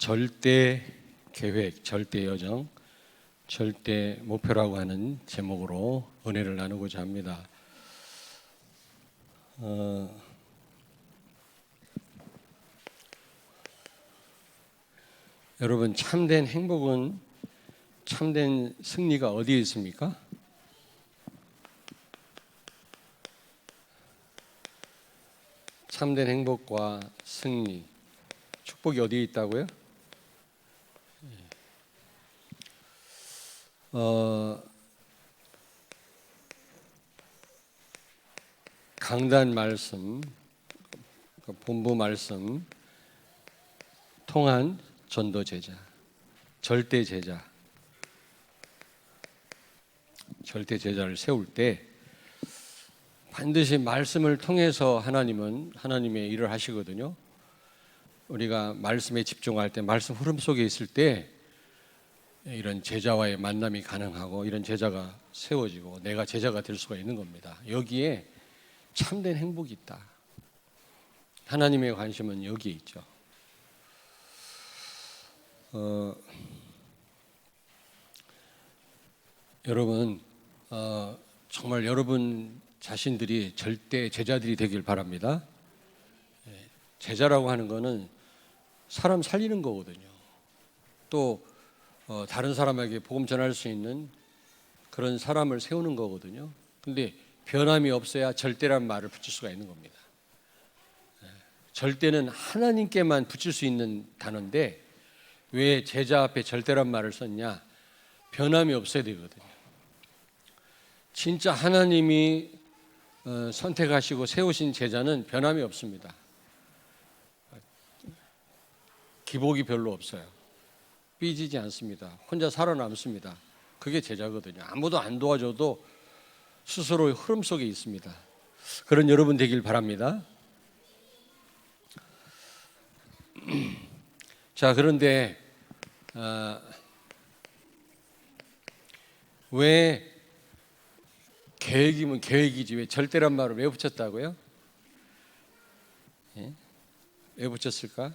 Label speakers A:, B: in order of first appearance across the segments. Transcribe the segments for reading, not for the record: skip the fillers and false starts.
A: 절대 계획, 절대 여정, 절대 목표라고 하는 제목으로 은혜를 나누고자 합니다. 여러분, 참된 행복은, 참된 승리가 어디에 있습니까? 참된 행복과 승리, 축복이 어디에 있다고요? 강단 말씀, 본부 말씀 통한 전도 제자, 절대 제자, 절대 제자를 세울 때 반드시 말씀을 통해서 하나님은 하나님의 일을 하시거든요. 우리가 말씀에 집중할 때, 말씀 흐름 속에 있을 때 이런 제자와의 만남이 가능하고 이런 제자가 세워지고 내가 제자가 될 수가 있는 겁니다. 여기에 참된 행복이 있다. 하나님의 관심은 여기에 있죠. 여러분, 정말 여러분 자신들이 절대 제자들이 되길 바랍니다. 제자라고 하는 거는 사람 살리는 거거든요. 또 다른 사람에게 복음 전할 수 있는 그런 사람을 세우는 거거든요. 근데 변함이 없어야 절대란 말을 붙일 수가 있는 겁니다. 절대는 하나님께만 붙일 수 있는 단어인데 왜 제자 앞에 절대란 말을 썼냐? 변함이 없어야 되거든요. 진짜 하나님이 선택하시고 세우신 제자는 변함이 없습니다. 기복이 별로 없어요. 삐지지 않습니다. 혼자 살아남습니다. 그게 제자거든요. 아무도 안 도와줘도 스스로의 흐름 속에 있습니다. 그런 여러분 되길 바랍니다. 자, 그런데 왜 계획이면 계획이지 왜 절대란 말을 왜 붙였다고요? 예? 왜 붙였을까?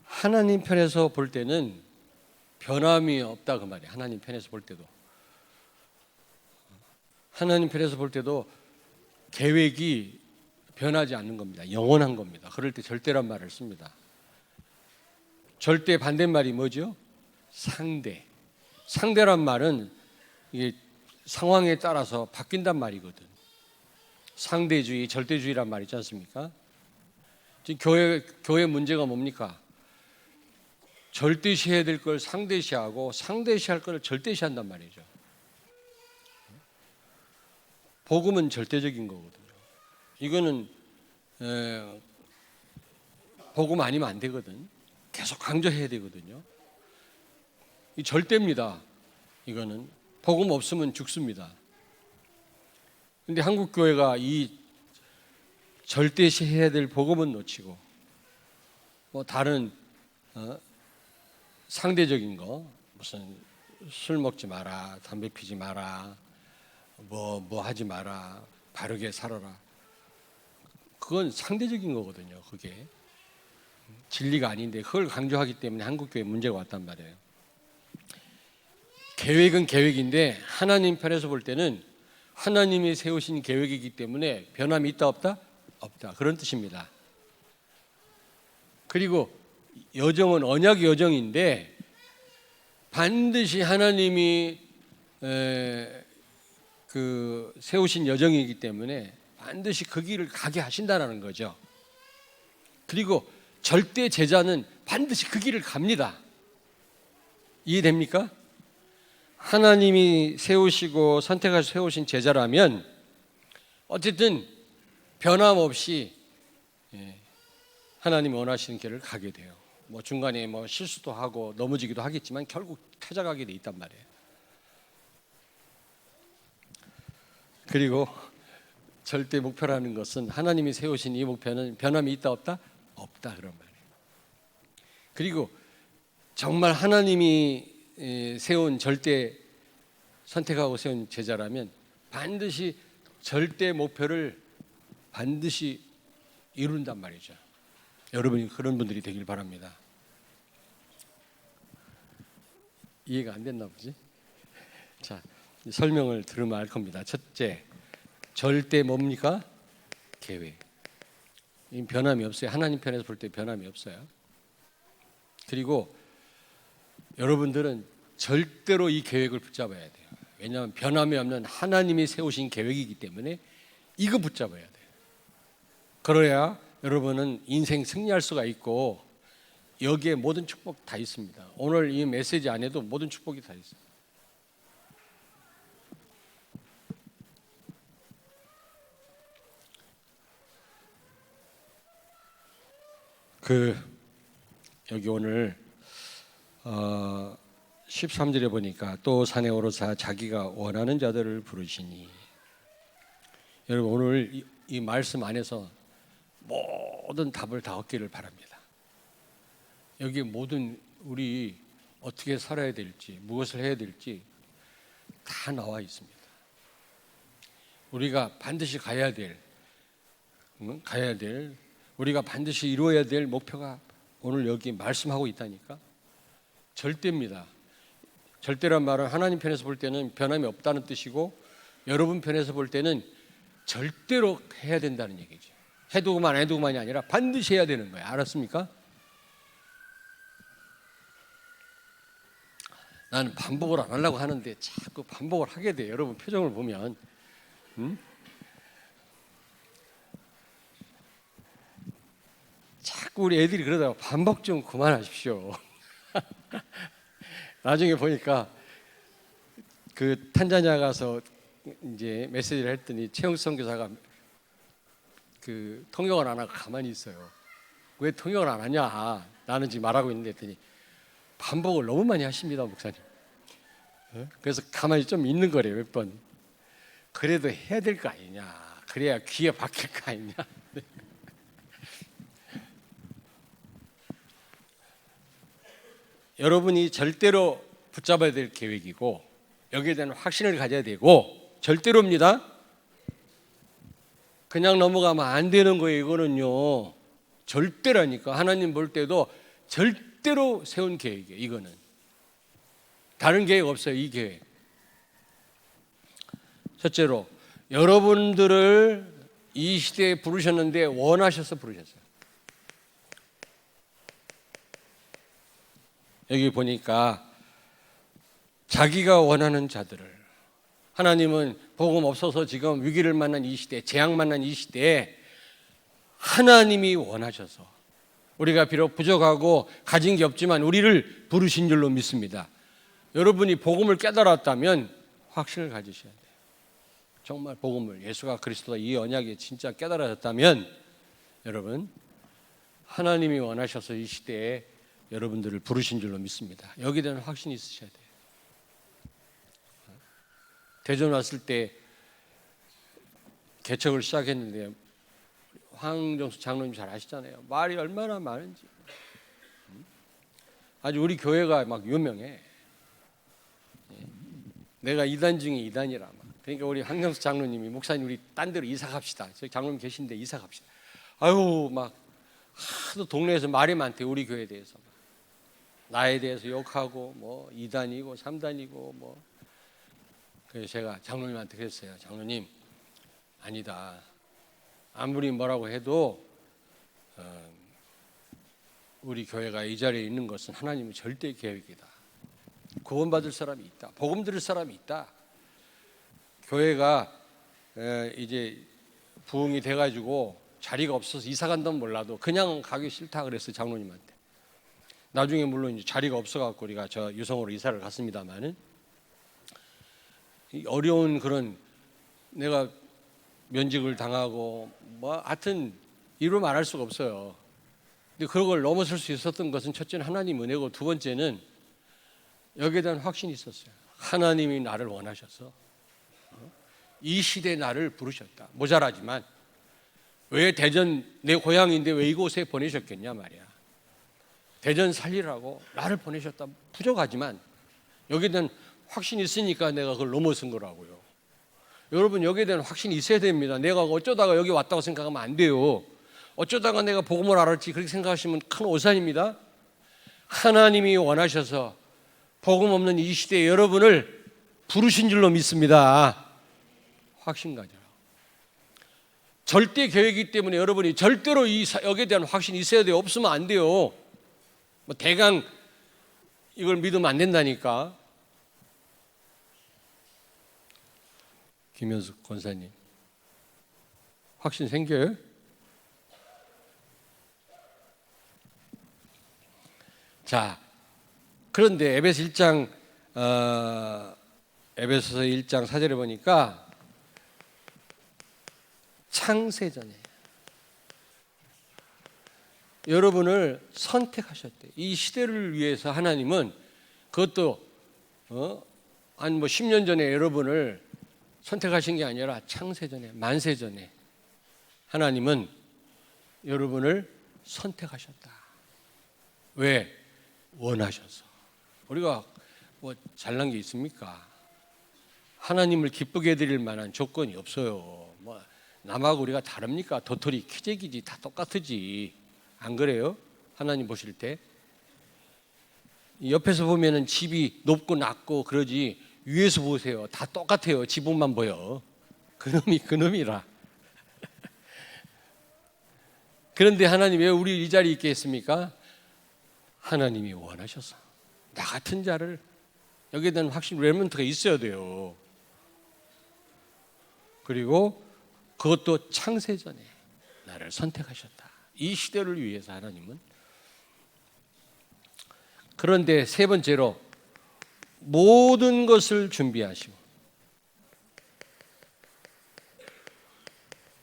A: 하나님 편에서 볼 때는 변함이 없다 그 말이에요. 하나님 편에서 볼 때도, 하나님 편에서 볼 때도 계획이 변하지 않는 겁니다. 영원한 겁니다. 그럴 때 절대란 말을 씁니다. 절대 반대말이 뭐죠? 상대. 상대란 말은 이게 상황에 따라서 바뀐단 말이거든. 상대주의, 절대주의란 말 있지 않습니까? 지금 교회 문제가 뭡니까? 절대시해야 될 걸 상대시하고 상대시할 걸 절대시한단 말이죠. 복음은 절대적인 거거든요. 이거는 복음 아니면 안 되거든. 계속 강조해야 되거든요. 이 절대입니다. 이거는 복음 없으면 죽습니다. 그런데 한국 교회가 이 절대시해야 될 복음은 놓치고 뭐 다른 상대적인 거, 무슨 술 먹지 마라, 담배 피지 마라, 뭐 하지 마라, 바르게 살아라. 그건 상대적인 거거든요. 그게 진리가 아닌데 그걸 강조하기 때문에 한국교회에 문제가 왔단 말이에요. 계획은 계획인데 하나님 편에서 볼 때는 하나님이 세우신 계획이기 때문에 변함이 있다 없다? 없다. 그런 뜻입니다. 그리고 여정은 언약 여정인데 반드시 하나님이 세우신 여정이기 때문에 반드시 그 길을 가게 하신다는 거죠. 그리고 절대 제자는 반드시 그 길을 갑니다. 이해됩니까? 하나님이 세우시고 선택하셔서 세우신 제자라면 어쨌든 변함없이 하나님이 원하시는 길을 가게 돼요. 뭐 중간에 뭐 실수도 하고 넘어지기도 하겠지만 결국 찾아가게 돼 있단 말이에요. 그리고 절대 목표라는 것은 하나님이 세우신 이 목표는 변함이 있다 없다? 없다 그런 말이에요. 그리고 정말 하나님이 세운 절대 선택하고 세운 제자라면 반드시 절대 목표를 반드시 이룬단 말이죠. 여러분이 그런 분들이 되길 바랍니다. 이해가 안 됐나 보지? 자, 설명을 들으면 알 겁니다. 첫째, 절대 뭡니까? 계획. 이 변함이 없어요. 하나님 편에서 볼 때 변함이 없어요. 그리고 여러분들은 절대로 이 계획을 붙잡아야 돼요. 왜냐하면 변함이 없는 하나님이 세우신 계획이기 때문에 이거 붙잡아야 돼요. 그래야 여러분은 인생 승리할 수가 있고 여기에 모든 축복 다 있습니다. 오늘 이 메시지 안에도 모든 축복이 다 있어요. 여기 오늘 13절에 보니까 또 산에 오르사 자기가 원하는 자들을 부르시니, 여러분 오늘 이 말씀 안에서 모든 답을 다 얻기를 바랍니다. 여기 모든 우리 어떻게 살아야 될지, 무엇을 해야 될지 다 나와 있습니다. 우리가 반드시 가야 될 우리가 반드시 이루어야 될 목표가 오늘 여기 말씀하고 있다니까. 절대입니다. 절대란 말은 하나님 편에서 볼 때는 변함이 없다는 뜻이고, 여러분 편에서 볼 때는 절대로 해야 된다는 얘기죠. 해두고만 안 해두고만이 아니라 반드시 해야 되는 거예요. 알았습니까? 나는 반복을 안 하려고 하는데 자꾸 반복을 하게 돼요. 여러분 표정을 보면 자꾸 우리 애들이 그러다가 반복 좀 그만하십시오. 나중에 보니까 그 탄자니아 가서 이제 메시지를 했더니 최영수 선교사가 그 통역을 안 하고 가만히 있어요. 왜 통역을 안 하냐? 나는 지금 말하고 있는데 했더니 반복을 너무 많이 하십니다, 목사님. 그래서 가만히 좀 있는 거래요, 몇 번. 그래도 해야 될 거 아니냐? 그래야 귀에 박힐 거 아니냐? 여러분이 절대로 붙잡아야 될 계획이고 여기에 대한 확신을 가져야 되고, 절대로입니다. 그냥 넘어가면 안 되는 거예요. 이거는요 절대라니까. 하나님 볼 때도 절대로 세운 계획이에요. 이거는 다른 계획 없어요. 이 계획. 첫째로 여러분들을 이 시대에 부르셨는데 원하셔서 부르셨어요. 여기 보니까 자기가 원하는 자들을, 하나님은 복음 없어서 지금 위기를 만난 이 시대, 재앙 만난 이 시대에 하나님이 원하셔서, 우리가 비록 부족하고 가진 게 없지만 우리를 부르신 줄로 믿습니다. 여러분이 복음을 깨달았다면 확신을 가지셔야 돼요. 정말 복음을, 예수가 그리스도다 이 언약에 진짜 깨달았다면 여러분 하나님이 원하셔서 이 시대에 여러분들을 부르신 줄로 믿습니다. 여기에 대한 확신이 있으셔야 돼요. 대전 왔을 때 개척을 시작했는데 황정수 장로님 잘 아시잖아요. 말이 얼마나 많은지. 아주 우리 교회가 막 유명해. 내가 이단 중에 이단이라. 그러니까 우리 황정수 장로님이, 목사님 우리 딴 데로 이사 갑시다. 저기 장로님 계신데 이사 갑시다. 아유 막 하도 동네에서 말이 많대. 우리 교회에 대해서. 나에 대해서 욕하고 뭐 2단이고 3단이고 뭐. 그래서 제가 장로님한테 그랬어요. 장로님 아니다. 아무리 뭐라고 해도 우리 교회가 이 자리에 있는 것은 하나님의 절대 계획이다. 구원받을 사람이 있다. 복음 들을 사람이 있다. 교회가 이제 부흥이 돼가지고 자리가 없어서 이사 간다면 몰라도 그냥 가기 싫다 그랬어요. 장로님한테. 나중에 물론 이제 자리가 없어갖고 우리가 저 유성으로 이사를 갔습니다만은, 어려운 그런, 내가 면직을 당하고 뭐 하여튼 이루 말할 수가 없어요. 근데 그걸 넘어설 수 있었던 것은 첫째는 하나님 은혜고, 두 번째는 여기에 대한 확신이 있었어요. 하나님이 나를 원하셔서 이 시대에 나를 부르셨다. 모자라지만 왜 대전 내 고향인데 왜 이곳에 보내셨겠냐 말이야. 대전 살리라고 나를 보내셨다. 부족하지만 여기에 대한 확신이 있으니까 내가 그걸 넘어선 거라고요. 여러분 여기에 대한 확신이 있어야 됩니다. 내가 어쩌다가 여기 왔다고 생각하면 안 돼요. 어쩌다가 내가 복음을 알았지 그렇게 생각하시면 큰 오산입니다. 하나님이 원하셔서 복음 없는 이 시대에 여러분을 부르신 줄로 믿습니다. 확신 가져라. 절대 계획이기 때문에 여러분이 절대로 이 사역에 대한 확신이 있어야 돼요. 없으면 안 돼요. 뭐 대강 이걸 믿으면 안 된다니까. 김현숙 권사님, 확신 생겨요? 자, 그런데 에베소서 1장 4절에 보니까 창세전에 여러분을 선택하셨대. 이 시대를 위해서 하나님은 그것도 한 10년 전에 여러분을 선택하신 게 아니라 창세전에, 만세전에 하나님은 여러분을 선택하셨다. 왜? 원하셔서. 우리가 뭐 잘난 게 있습니까? 하나님을 기쁘게 해드릴 만한 조건이 없어요. 뭐 남하고 우리가 다릅니까? 도토리 키재기지 다 똑같으지. 안 그래요? 하나님 보실 때 옆에서 보면은 집이 높고 낮고 그러지 위에서 보세요. 다 똑같아요. 지붕만 보여. 그놈이 그놈이라. 그런데 하나님 왜 우리 이 자리에 있게 했습니까? 하나님이 원하셔서 나 같은 자를 여기에 대한 확신 레몬트가 있어야 돼요. 그리고 그것도 창세전에 나를 선택하셨다. 이 시대를 위해서 하나님은. 그런데 세 번째로 모든 것을 준비하시고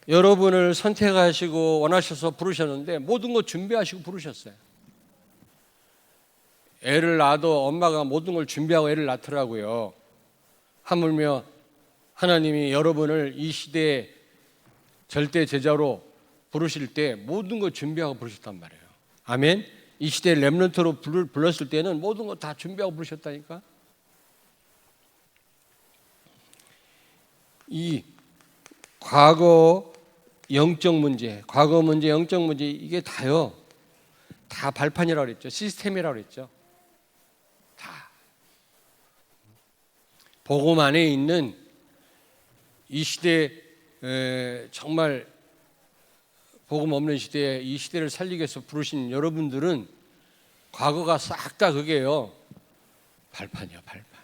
A: 여러분을 선택하시고 원하셔서 부르셨는데 모든 것 준비하시고 부르셨어요. 애를 낳아도 엄마가 모든 걸 준비하고 애를 낳더라고요. 하물며 하나님이 여러분을 이 시대의 절대 제자로 부르실 때 모든 걸 준비하고 부르셨단 말이에요. 아멘. 이 시대의 렘넌트로 불렀을 때는 모든 거 다 준비하고 부르셨다니까. 이 과거 영적 문제, 과거 문제, 영적 문제 이게 다요. 다 발판이라고 그랬죠. 시스템이라고 그랬죠. 다. 복음 안에 있는 이 시대 정말 복음 없는 시대에 이 시대를 살리기 위해서 부르신 여러분들은 과거가 싹 다 그게요. 발판이요, 발판.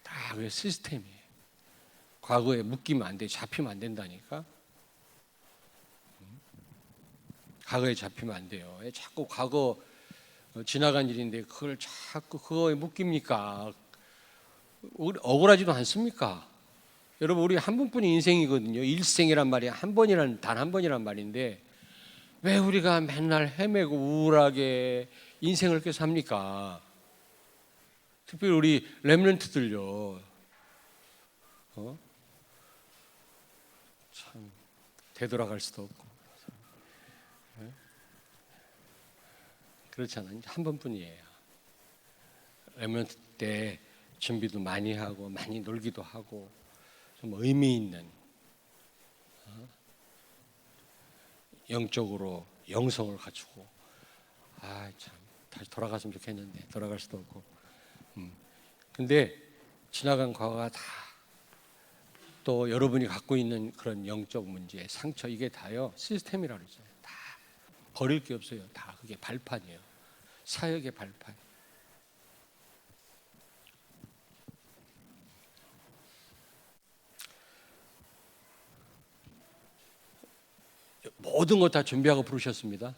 A: 다 그게 시스템이에요. 과거에 묶이면 안 돼, 잡히면 안 된다니까. 과거에 잡히면 안 돼요. 자꾸 과거 지나간 일인데 그걸 자꾸 그거에 묶입니까? 억울하지도 않습니까? 여러분 우리 한 번뿐인 인생이거든요. 일생이란 말이 한 번이란 단 한 번이란 말인데 왜 우리가 맨날 헤매고 우울하게 인생을 그렇게 삽니까? 특별히 우리 렘넌트들요. 참 되돌아갈 수도 없고 그렇잖아요. 한 번뿐이에요. 렘넌트 때 준비도 많이 하고 많이 놀기도 하고 좀 의미 있는 영적으로 영성을 갖추고 참 다시 돌아갔으면 좋겠는데 돌아갈 수도 없고 근데 지나간 과거가 다 또 여러분이 갖고 있는 그런 영적 문제, 상처 이게 다요 시스템이라고 그랬어요. 다 버릴 게 없어요. 다 그게 발판이에요. 사역의 발판. 모든 것 다 준비하고 부르셨습니다.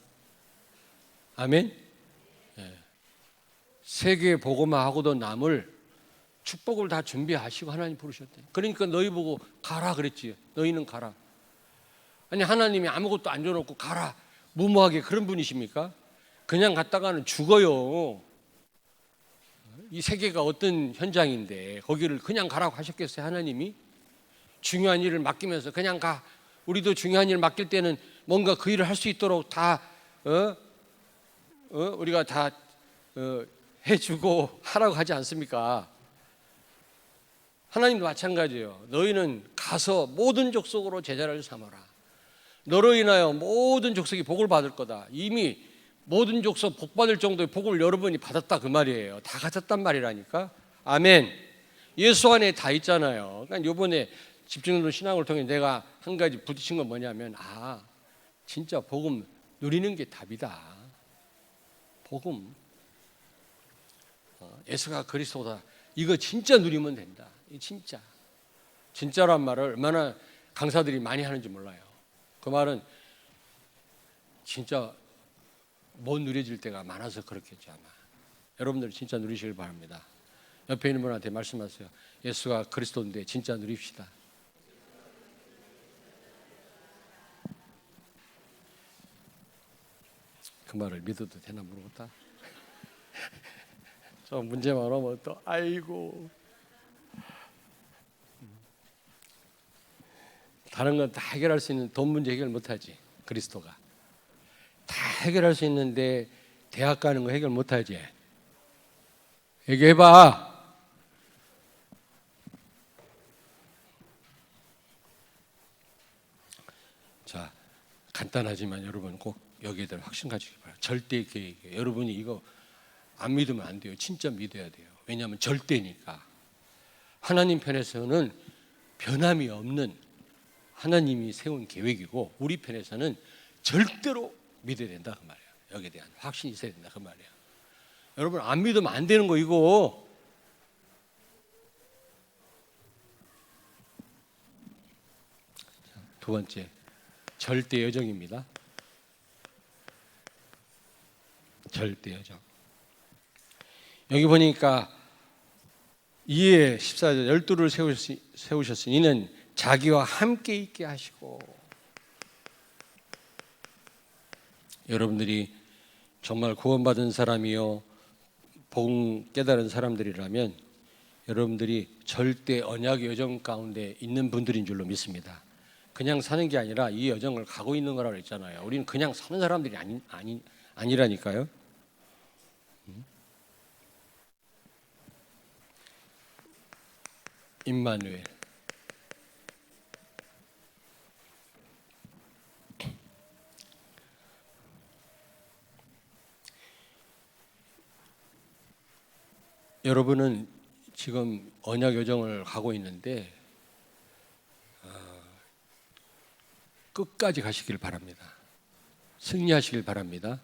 A: 아멘. 세계 복음화하고도 남을 축복을 다 준비하시고 하나님 부르셨대. 그러니까 너희 보고 가라 그랬지. 너희는 가라. 아니 하나님이 아무것도 안 줘놓고 가라 무모하게 그런 분이십니까? 그냥 갔다가는 죽어요. 이 세계가 어떤 현장인데 거기를 그냥 가라고 하셨겠어요? 하나님이 중요한 일을 맡기면서 그냥 가. 우리도 중요한 일을 맡길 때는 뭔가 그 일을 할 수 있도록 다 우리가 다 해주고 하라고 하지 않습니까? 하나님도 마찬가지예요. 너희는 가서 모든 족속으로 제자를 삼아라. 너로 인하여 모든 족속이 복을 받을 거다. 이미 모든 족속 복 받을 정도의 복을 여러분이 받았다 그 말이에요. 다 가졌단 말이라니까. 아멘. 예수 안에 다 있잖아요. 그러니까 이번에 집중적으로 신앙을 통해 내가 한 가지 부딪힌 건 뭐냐면, 진짜 복음 누리는 게 답이다. 복음, 예수가 그리스도다. 이거 진짜 누리면 된다. 이 진짜란 말을 얼마나 강사들이 많이 하는지 몰라요. 그 말은 진짜 못 누려질 때가 많아서 그렇겠죠 아마. 여러분들 진짜 누리시길 바랍니다. 옆에 있는 분한테 말씀하세요. 예수가 그리스도인데 진짜 누립시다. 그 말을 믿어도 되나 모르겠다. 저 문제만 오면 또 아이고. 다른 건 다 해결할 수 있는 돈 문제 해결 못하지. 그리스도가 다 해결할 수 있는데 대학 가는 거 해결 못하지. 얘기해봐. 자, 간단하지만 여러분 꼭 여기에 대한 확신 가지기 바랍니다. 절대 계획이에요. 여러분이 이거 안 믿으면 안 돼요. 진짜 믿어야 돼요. 왜냐하면 절대니까. 하나님 편에서는 변함이 없는 하나님이 세운 계획이고, 우리 편에서는 절대로 믿어야 된다 그 말이에요. 여기에 대한 확신이 있어야 된다 그 말이에요. 여러분 안 믿으면 안 되는 거 이거. 두 번째, 절대 여정입니다. 절대 여정. 여기 보니까 2에 14절 열두를 세우셨으니 이는 자기와 함께 있게 하시고. 여러분들이 정말 구원받은 사람이요 복음 깨달은 사람들이라면 여러분들이 절대 언약의 여정 가운데 있는 분들인 줄로 믿습니다. 그냥 사는 게 아니라 이 여정을 가고 있는 거라고 했잖아요. 우리는 그냥 사는 사람들이 아니라니까요. 임마누엘. 여러분은 지금 언약 여정을 가고 있는데 끝까지 가시길 바랍니다. 승리하시길 바랍니다.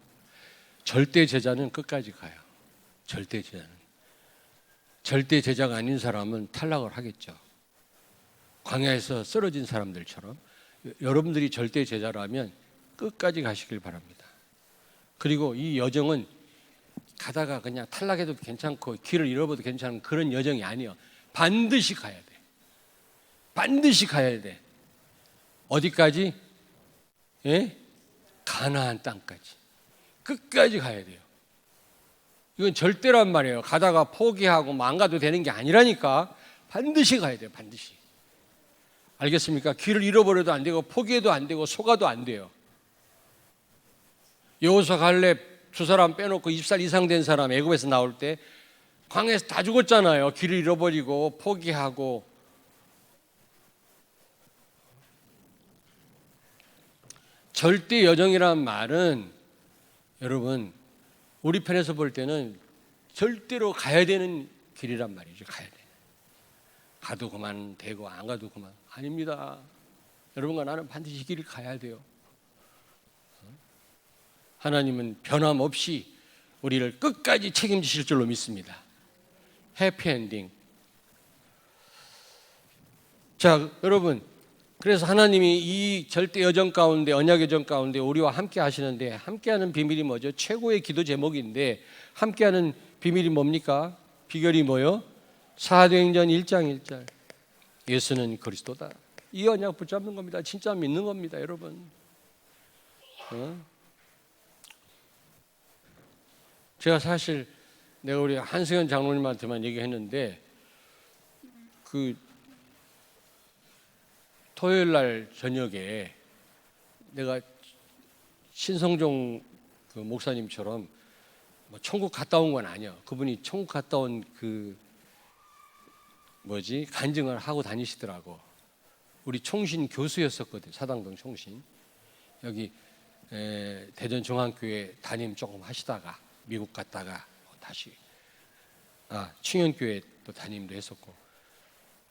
A: 절대 제자는 끝까지 가요. 절대 제자는. 절대 제자가 아닌 사람은 탈락을 하겠죠. 광야에서 쓰러진 사람들처럼 여러분들이 절대 제자라면 끝까지 가시길 바랍니다. 그리고 이 여정은 가다가 그냥 탈락해도 괜찮고 길을 잃어버려도 괜찮은 그런 여정이 아니에요. 반드시 가야 돼. 반드시 가야 돼. 어디까지? 예? 가나안 땅까지. 끝까지 가야 돼요. 이건 절대란 말이에요. 가다가 포기하고 안 가도 되는 게 아니라니까. 반드시 가야 돼요. 반드시. 알겠습니까? 길을 잃어버려도 안 되고 포기해도 안 되고 속아도 안 돼요. 여호수아 갈렙 두 사람 빼놓고 20살 이상 된 사람 애굽에서 나올 때 광야에서 다 죽었잖아요. 길을 잃어버리고 포기하고. 절대 여정이라는 말은 여러분 우리 편에서 볼 때는 절대로 가야 되는 길이란 말이죠. 가야 돼. 가도 그만 되고 안 가도 그만. 아닙니다. 여러분과 나는 반드시 이 길을 가야 돼요. 하나님은 변함없이 우리를 끝까지 책임지실 줄로 믿습니다. 해피엔딩. 자, 여러분, 그래서 하나님이 이 절대 여정 가운데, 언약 여정 가운데 우리와 함께 하시는데, 함께하는 비밀이 뭐죠? 최고의 기도 제목인데 함께하는 비밀이 뭡니까? 비결이 뭐요? 사도행전 1장 1절. 예수는 그리스도다. 이 언약 붙잡는 겁니다. 진짜 믿는 겁니다, 여러분. 제가 사실 내가 우리 한승현 장로님한테만 얘기했는데 그 토요일 날 저녁에 내가 신성종 그 목사님처럼 뭐 천국 갔다 온 건 아니야. 그분이 천국 갔다 온 그 간증을 하고 다니시더라고. 우리 총신 교수였었거든. 사당동 총신. 여기 대전중앙교회 담임 조금 하시다가 미국 갔다가 다시 충현교회 또 담임도 했었고,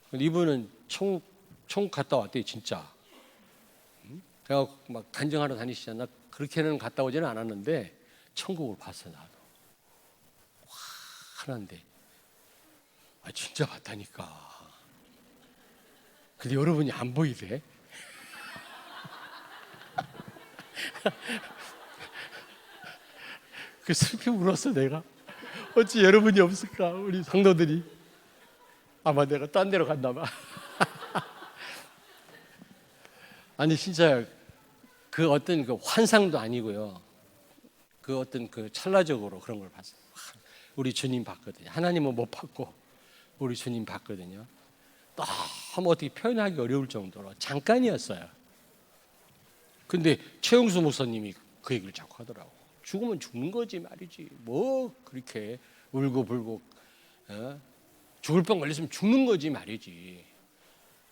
A: 근데 이분은 천국 갔다 왔대요 진짜. 그래서 막 간증하러 다니시잖아. 그렇게는 갔다 오지는 않았는데 천국을 봤어 나도. 하나인데 진짜 봤다니까. 근데 여러분이 안 보이대. 그 슬피 울었어 내가. 어찌 여러분이 없을까? 우리 성도들이. 아마 내가 딴 데로 갔나 봐. 아니 진짜 그 어떤 그 환상도 아니고요. 그 어떤 그 찰나적으로 그런 걸 봤어요. 우리 주님 봤거든요. 하나님은 못 봤고 우리 주님 봤거든요. 너무 어떻게 표현하기 어려울 정도로 잠깐이었어요. 근데 최용수 목사님이 그 얘기를 자꾸 하더라고. 죽으면 죽는 거지 말이지. 뭐 그렇게 울고불고 죽을 뻔 걸렸으면 죽는 거지 말이지.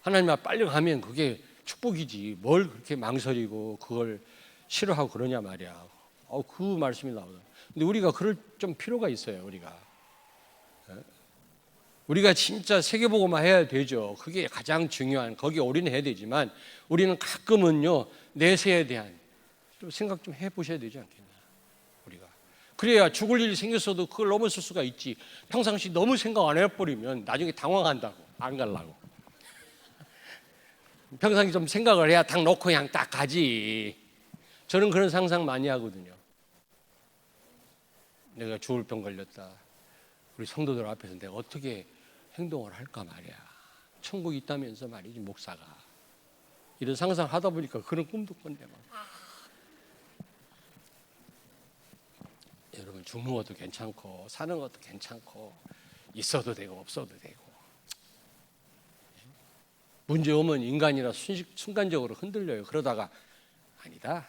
A: 하나님 앞 빨리 가면 그게 축복이지. 뭘 그렇게 망설이고 그걸 싫어하고 그러냐 말이야. 그 말씀이 나오더라고요. 근데 우리가 그럴 좀 필요가 있어요. 우리가 진짜 세계복음화 해야 되죠. 그게 가장 중요한, 거기에 올인해야 되지만 우리는 가끔은요 내세에 대한 좀 생각 좀 해보셔야 되지 않겠나. 우리가 그래야 죽을 일이 생겼어도 그걸 넘어설 수가 있지. 평상시 너무 생각 안 해버리면 나중에 당황한다고 안 가려고. 평상시 좀 생각을 해야 딱 놓고 그냥 딱 가지. 저는 그런 상상 많이 하거든요. 내가 죽을 병 걸렸다. 우리 성도들 앞에서 내가 어떻게 행동을 할까 말이야. 천국이 있다면서 말이지 목사가. 이런 상상 하다 보니까 그런 꿈도 꿨네. 여러분 죽는 것도 괜찮고 사는 것도 괜찮고 있어도 되고 없어도 되고, 문제 오면 인간이라 순간적으로 흔들려요. 그러다가 아니다.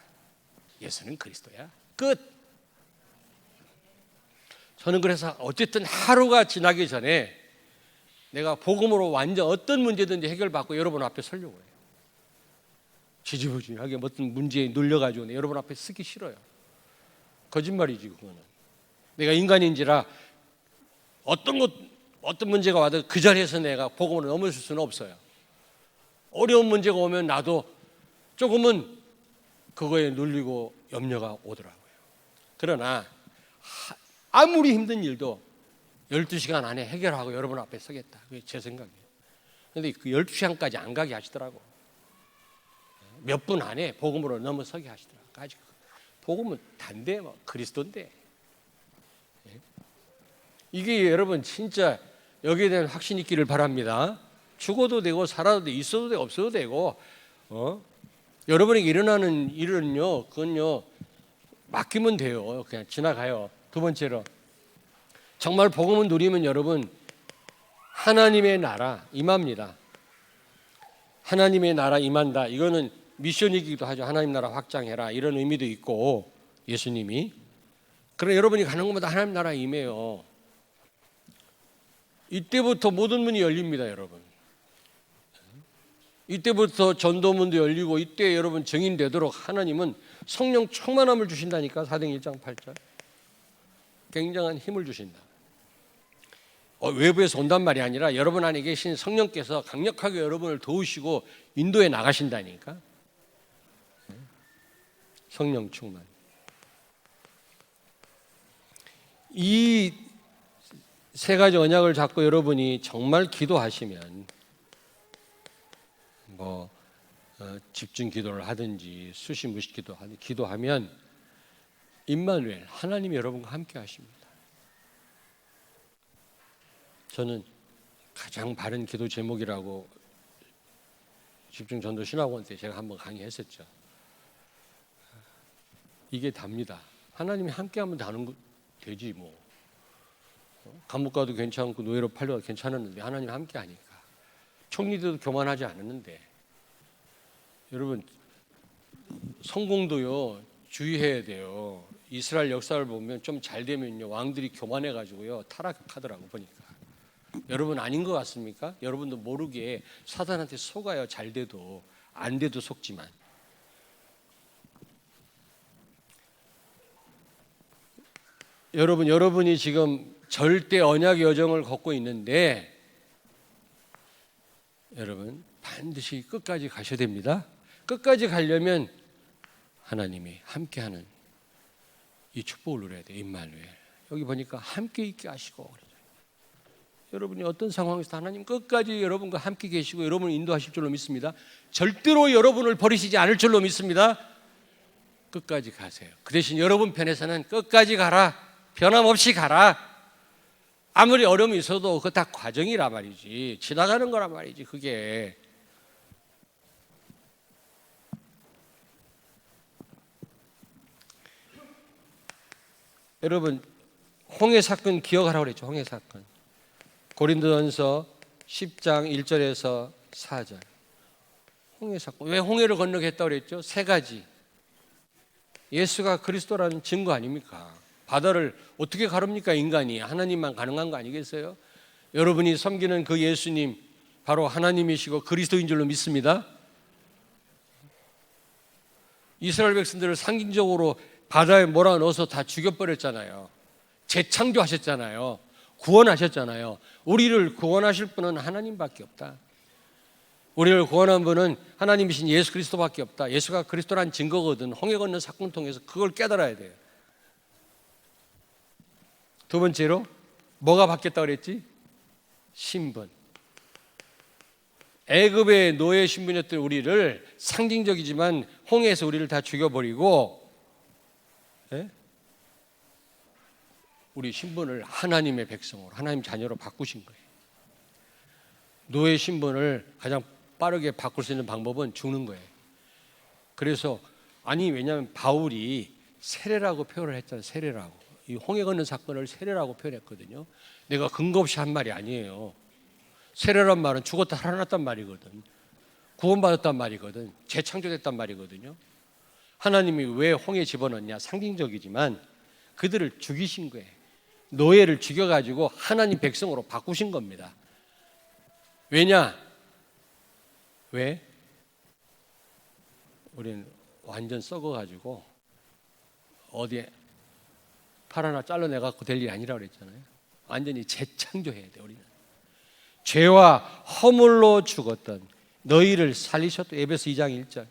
A: 예수는 그리스도야. 끝. 저는 그래서 어쨌든 하루가 지나기 전에 내가 복음으로 완전 어떤 문제든지 해결받고 여러분 앞에 서려고 해요. 지지부진하게 어떤 문제에 눌려가지고 여러분 앞에 쓰기 싫어요. 거짓말이지 그거는. 내가 인간인지라 어떤 문제가 와도 그 자리에서 내가 복음으로 넘어설 수는 없어요. 어려운 문제가 오면 나도 조금은 그거에 눌리고 염려가 오더라고요. 그러나 아무리 힘든 일도 12시간 안에 해결하고 여러분 앞에 서겠다. 그게 제 생각이에요. 그런데 그 12시간까지 안 가게 하시더라고. 몇 분 안에 복음으로 넘어서게 하시더라고. 아직 복음은 단데 그리스도인데. 이게 여러분 진짜 여기에 대한 확신 있기를 바랍니다. 죽어도 되고 살아도 되고 있어도 되고 없어도 되고 여러분에게 일어나는 일은요 그건요 맡기면 돼요. 그냥 지나가요. 두 번째로 정말 복음을 누리면 여러분 하나님의 나라 임합니다. 하나님의 나라 임한다. 이거는 미션이기도 하죠. 하나님 나라 확장해라 이런 의미도 있고 예수님이. 그럼 여러분이 가는 곳마다 하나님 나라 임해요. 이때부터 모든 문이 열립니다. 여러분. 이때부터 전도문도 열리고 이때 여러분 증인되도록 하나님은 성령 충만함을 주신다니까. 사도행 1장 8절. 굉장한 힘을 주신다. 외부에서 온단 말이 아니라 여러분 안에 계신 성령께서 강력하게 여러분을 도우시고 인도에 나가신다니까. 성령 충만. 이 세 가지 언약을 잡고 여러분이 정말 기도하시면 집중 기도를 하든지 수시무시 기도하면 임마누엘 하나님이 여러분과 함께 하십니다. 저는 가장 바른 기도 제목이라고 집중 전도 신학원 때 제가 한번 강의했었죠. 이게 답니다. 하나님이 함께하면 되지 뭐. 감옥 가도 괜찮고 노예로 팔려도 괜찮았는데 하나님 함께하니까. 총리들도 교만하지 않았는데. 여러분 성공도요 주의해야 돼요. 이스라엘 역사를 보면 좀 잘 되면요 왕들이 교만해가지고요 타락하더라고 보니까. 여러분 아닌 것 같습니까? 여러분도 모르게 사단한테 속아요. 잘 돼도 안 돼도 속지만. 여러분이 지금 절대 언약의 여정을 걷고 있는데 여러분 반드시 끝까지 가셔야 됩니다. 끝까지 가려면 하나님이 함께하는 이 축복을 누려야 돼요. 임마누엘. 여기 보니까 함께 있게 하시고 그러죠. 여러분이 어떤 상황에서 하나님 끝까지 여러분과 함께 계시고 여러분을 인도하실 줄로 믿습니다. 절대로 여러분을 버리시지 않을 줄로 믿습니다. 끝까지 가세요. 그 대신 여러분 편에서는 끝까지 가라. 변함없이 가라. 아무리 어려움이 있어도 그거 다 과정이란 말이지. 지나가는 거란 말이지. 그게. 여러분 홍해 사건 기억하라고 그랬죠. 홍해 사건. 고린도전서 10장 1절에서 4절. 홍해 사건. 왜 홍해를 건너게 했다고 그랬죠? 세 가지. 예수가 그리스도라는 증거 아닙니까? 바다를 어떻게 가릅니까? 인간이. 하나님만 가능한 거 아니겠어요? 여러분이 섬기는 그 예수님 바로 하나님이시고 그리스도인 줄로 믿습니다. 이스라엘 백성들을 상징적으로 바다에 몰아넣어서 다 죽여버렸잖아요. 재창조하셨잖아요. 구원하셨잖아요. 우리를 구원하실 분은 하나님밖에 없다. 우리를 구원한 분은 하나님이신 예수 그리스도밖에 없다. 예수가 그리스도란 증거거든. 홍해 건너 사건을 통해서 그걸 깨달아야 돼요. 두 번째로 뭐가 바뀌었다고 그랬지? 신분. 애굽의 노예 신분이었던 우리를 상징적이지만 홍해에서 우리를 다 죽여버리고 우리 신분을 하나님의 백성으로 하나님 자녀로 바꾸신 거예요. 노예 신분을 가장 빠르게 바꿀 수 있는 방법은 죽는 거예요. 그래서 왜냐하면 바울이 세례라고 표현을 했잖아요. 세례라고. 이 홍해 건넌 사건을 세례라고 표현했거든요. 내가 근거 없이 한 말이 아니에요. 세례란 말은 죽었다 살아났단 말이거든. 구원받았단 말이거든. 재창조됐단 말이거든요. 하나님이 왜 홍해 집어넣냐? 상징적이지만 그들을 죽이신 거예요. 노예를 죽여가지고 하나님 백성으로 바꾸신 겁니다. 왜냐? 왜? 우리는 완전 썩어가지고 어디에 팔 하나 잘라내갖고 될 일이 아니라고 그랬잖아요. 완전히 재창조해야 돼. 우리는 죄와 허물로 죽었던 너희를 살리셨다. 에베소 2장 1절.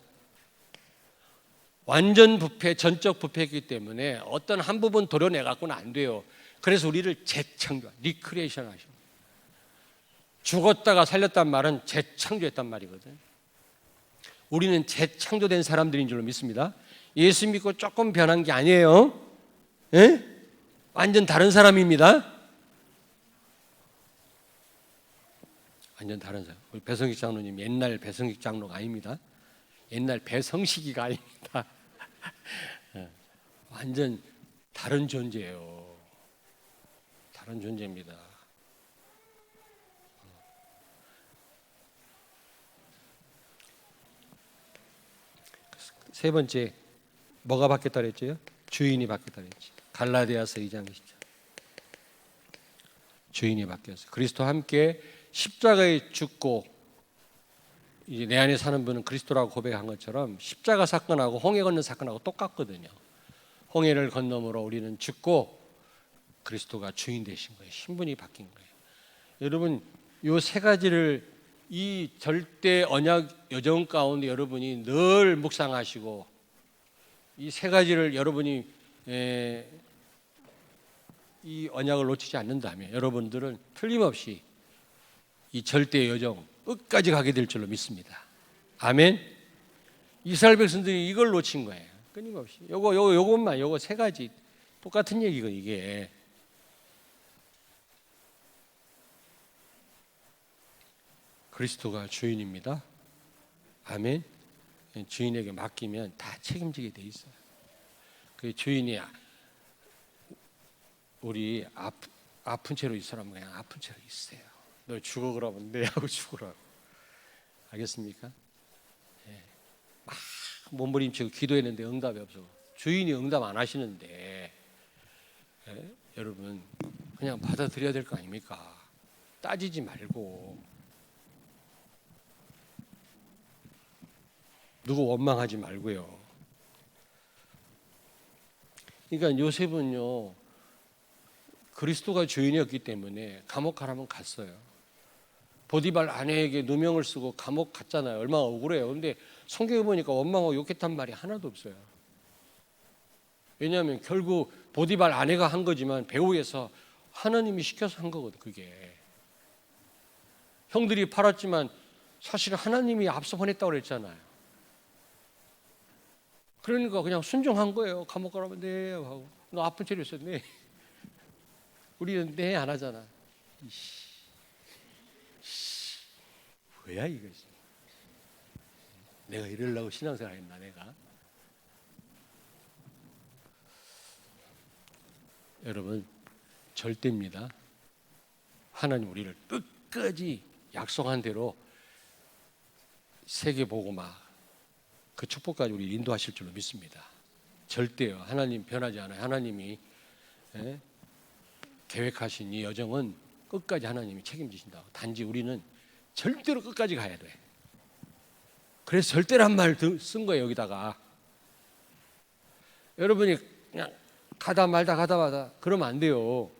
A: 완전 부패, 전적 부패이기 때문에 어떤 한 부분 도려내갖고는 안 돼요. 그래서 우리를 재창조, 리크리에이션 하십니다. 죽었다가 살렸단 말은 재창조했단 말이거든. 우리는 재창조된 사람들인 줄로 믿습니다. 예수 믿고 조금 변한 게 아니에요. 에? 완전 다른 사람입니다. 완전 다른 사람. 우리 배성식 장로님 옛날 배성식 장로가 아닙니다. 옛날 배성식이가 아닙니다. 완전 다른 존재예요. 다른 존재입니다. 세 번째 뭐가 바뀌었다 그랬죠? 주인이 바뀌었다 그랬죠. 갈라디아서 2장 20절. 주인이 바뀌었어요. 그리스도와 함께 십자가에 죽고 이제 내 안에 사는 분은 그리스도라고 고백한 것처럼 십자가 사건하고 홍해 건너 사건하고 똑같거든요. 홍해를 건너므로 우리는 죽고 그리스도가 주인 되신 거예요. 신분이 바뀐 거예요. 여러분 이 세 가지를 이 절대 언약 여정 가운데 여러분이 늘 묵상하시고 이 세 가지를 여러분이 이 언약을 놓치지 않는다면 여러분들은 틀림없이 이 절대 여정 끝까지 가게 될 줄로 믿습니다. 아멘. 이스라엘 백성들이 이걸 놓친 거예요. 끊임없이. 요거 세 가지 똑같은 얘기고 이게. 그리스도가 주인입니다. 아멘. 주인에게 맡기면 다 책임지게 돼 있어요. 그 주인이 우리 아픈 채로 이 사람은 그냥 아픈 채로 있어요. 너 죽어 그러면 내하고 죽으라고. 알겠습니까? 네. 막 몸부림치고 기도했는데 응답이 없어. 주인이 응답 안 하시는데 여러분 그냥 받아들여야 될 거 아닙니까? 따지지 말고 누구 원망하지 말고요. 그러니까 요셉은요 그리스도가 주인이었기 때문에 감옥 가라면 갔어요. 보디발 아내에게 누명을 쓰고 감옥 갔잖아요. 얼마나 억울해요. 근데 성경에 보니까 원망하고 욕했단 말이 하나도 없어요. 왜냐하면 결국 보디발 아내가 한 거지만 배후에서 하나님이 시켜서 한 거거든. 그게 형들이 팔았지만 사실 하나님이 앞서 보냈다고 그랬잖아요. 그러니까 그냥 순종한 거예요. 감옥 가라면 네 하고. 너 아픈 채로 있어. 네. 우리는 네 안 하잖아. 뭐야 이거. 내가 이러려고 신앙생활 했나 내가. 여러분 절대입니다. 하나님 우리를 끝까지 약속한 대로 세계복음화 그 축복까지 우리 인도하실 줄로 믿습니다. 절대요. 하나님 변하지 않아요. 하나님이 계획하신 이 여정은 끝까지 하나님이 책임지신다고. 단지 우리는 절대로 끝까지 가야 돼. 그래서 절대란 말 쓴 거예요. 여기다가 여러분이 그냥 가다 말다 그러면 안 돼요.